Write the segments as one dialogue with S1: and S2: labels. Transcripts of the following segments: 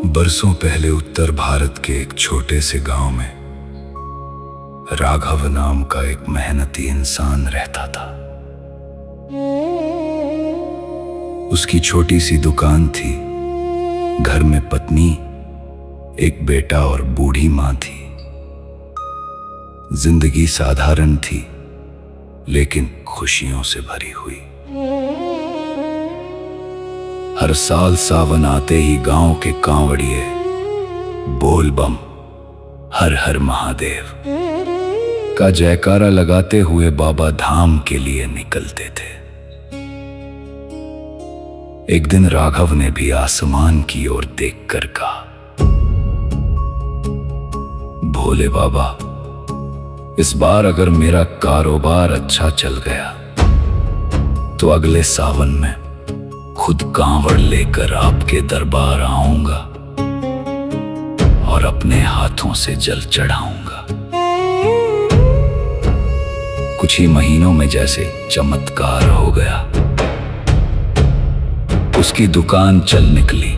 S1: बरसों पहले उत्तर भारत के एक छोटे से गांव में राघव नाम का एक मेहनती इंसान रहता था। उसकी छोटी सी दुकान थी। घर में पत्नी, एक बेटा और बूढ़ी मां थी। जिंदगी साधारण थी लेकिन खुशियों से भरी हुई। हर साल सावन आते ही गांव के कांवड़िए बोल बम हर हर महादेव का जयकारा लगाते हुए बाबा धाम के लिए निकलते थे। एक दिन राघव ने भी आसमान की ओर देखकर कहा, भोले बाबा, इस बार अगर मेरा कारोबार अच्छा चल गया तो अगले सावन में खुद कांवड़ लेकर आपके दरबार आऊंगा और अपने हाथों से जल चढ़ाऊंगा। कुछ ही महीनों में जैसे चमत्कार हो गया। उसकी दुकान चल निकली,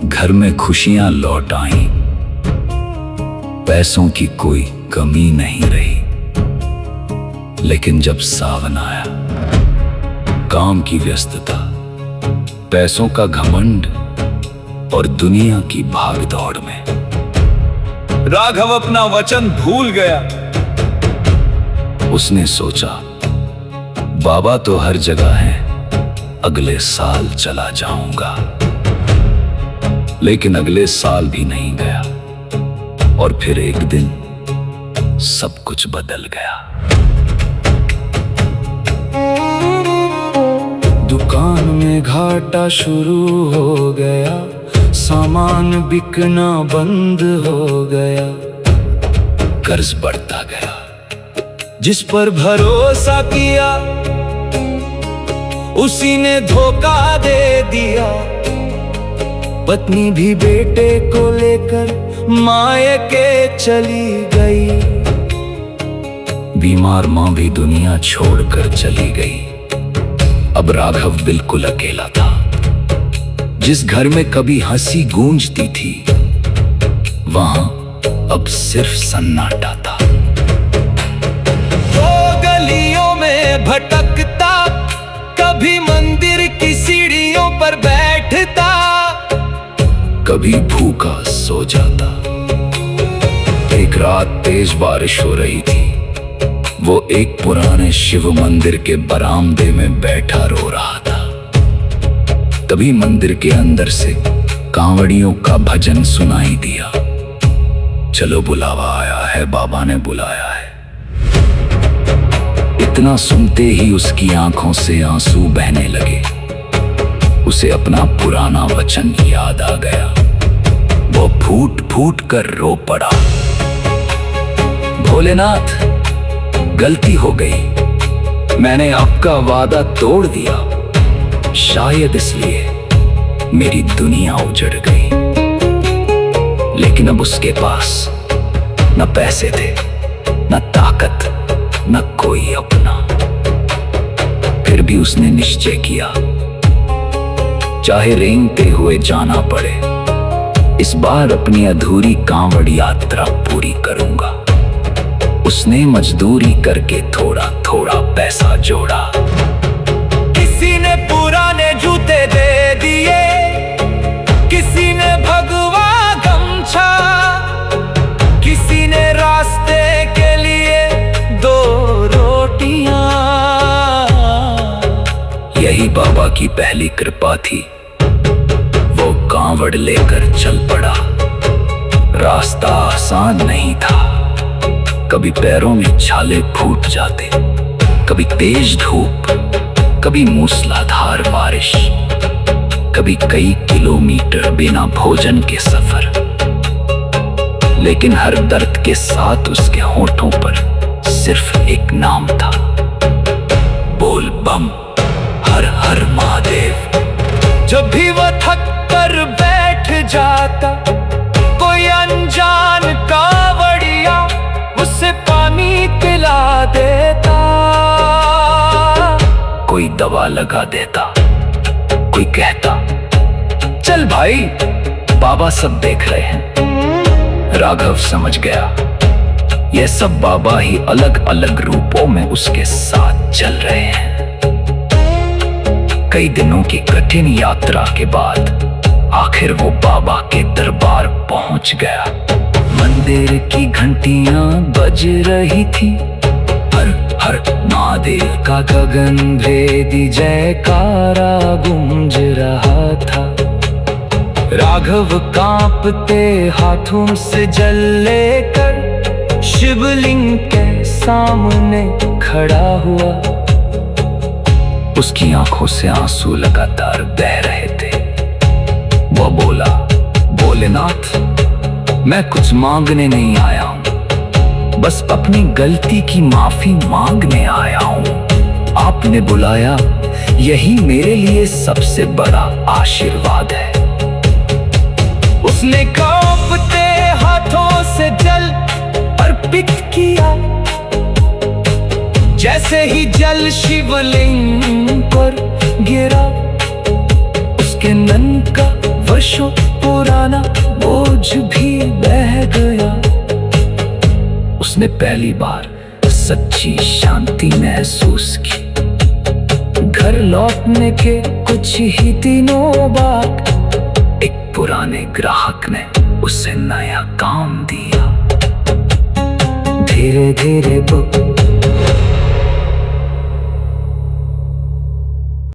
S1: घर में खुशियां लौट आईं, पैसों की कोई कमी नहीं रही। लेकिन जब सावन आया, काम की व्यस्तता, पैसों का घमंड और दुनिया की भागदौड़ में राघव अपना वचन भूल गया। उसने सोचा, बाबा तो हर जगह हैं, अगले साल चला जाऊंगा। लेकिन अगले साल भी नहीं गया और फिर एक दिन सब कुछ बदल गया। दुकान में घाटा शुरू हो गया, सामान बिकना बंद हो गया। कर्ज बढ़ता गया, जिस पर भरोसा किया उसी ने धोखा दे दिया। पत्नी भी बेटे को लेकर मायके चली गई। बीमार मां भी दुनिया छोड़कर चली गई। अब राघव बिल्कुल अकेला था। जिस घर में कभी हंसी गूंजती थी, वहां अब सिर्फ सन्नाटा था। वो गलियों में भटकता, कभी मंदिर की सीढ़ियों पर बैठता, कभी भूखा सो जाता। एक रात तेज बारिश हो रही थी। वो एक पुराने शिव मंदिर के बरामदे में बैठा रो रहा था। तभी मंदिर के अंदर से कांवड़ियों का भजन सुनाई दिया। चलो बुलावा आया है, बाबा ने बुलाया है। इतना सुनते ही उसकी आंखों से आंसू बहने लगे। उसे अपना पुराना वचन याद आ गया। वो फूट फूट कर रो पड़ा, भोलेनाथ, गलती हो गई, मैंने आपका वादा तोड़ दिया। शायद इसलिए मेरी दुनिया उजड़ गई। लेकिन अब उसके पास न पैसे थे, न ताकत, न कोई अपना। फिर भी उसने निश्चय किया, चाहे रेंगते हुए जाना पड़े, इस बार अपनी अधूरी कांवड़ यात्रा पूरी करूंगा। उसने मजदूरी करके थोड़ा थोड़ा पैसा जोड़ा। किसी ने पुराने जूते दे दिए, किसी ने भगवा गमछा, किसी ने रास्ते के लिए 2 रोटियां। यही बाबा की पहली कृपा थी। वो कांवड़ लेकर चल पड़ा। रास्ता आसान नहीं था। कभी पैरों में छाले फूट जाते, कभी तेज धूप, कभी मूसलाधार बारिश, कभी कई किलोमीटर बिना भोजन के सफर। लेकिन हर दर्द के साथ उसके होठों पर सिर्फ एक नाम था, बोल बम हर हर महादेव। जब भी वह थक कर बैठ जाता, कोई अनजान कांवड़िया उसे पानी पिला देता, कोई दवा लगा देता, कोई कहता चल भाई, बाबा सब देख रहे हैं। राघव समझ गया ये सब बाबा ही अलग अलग रूपों में उसके साथ चल रहे हैं। कई दिनों की कठिन यात्रा के बाद आखिर वो बाबा के दरबार पहुंच गया। मंदिर की घंटियां बज रही थी, हर हर महादेव का गगन भेदी जयकारा गूंज रहा था। राघव कांपते हाथों से जल लेकर शिवलिंग के सामने खड़ा हुआ। उसकी आंखों से आंसू लगातार बह रहे थे। वो बोला, भोलेनाथ, मैं कुछ मांगने नहीं आया हूं, बस अपनी गलती की माफी मांगने आया हूं। आपने बुलाया, यही मेरे लिए सबसे बड़ा आशीर्वाद है। उसने कांपते हाथों से जल अर्पित किया। जैसे ही जल शिवलिंग पर गिरा, उसके मन का वर्षों पुराना बोझ भी बह गया। उसने पहली बार सच्ची शांति महसूस की। घर लौटने के कुछ ही दिनों बाद एक पुराने ग्राहक ने उसे नया काम दिया। धीरे धीरे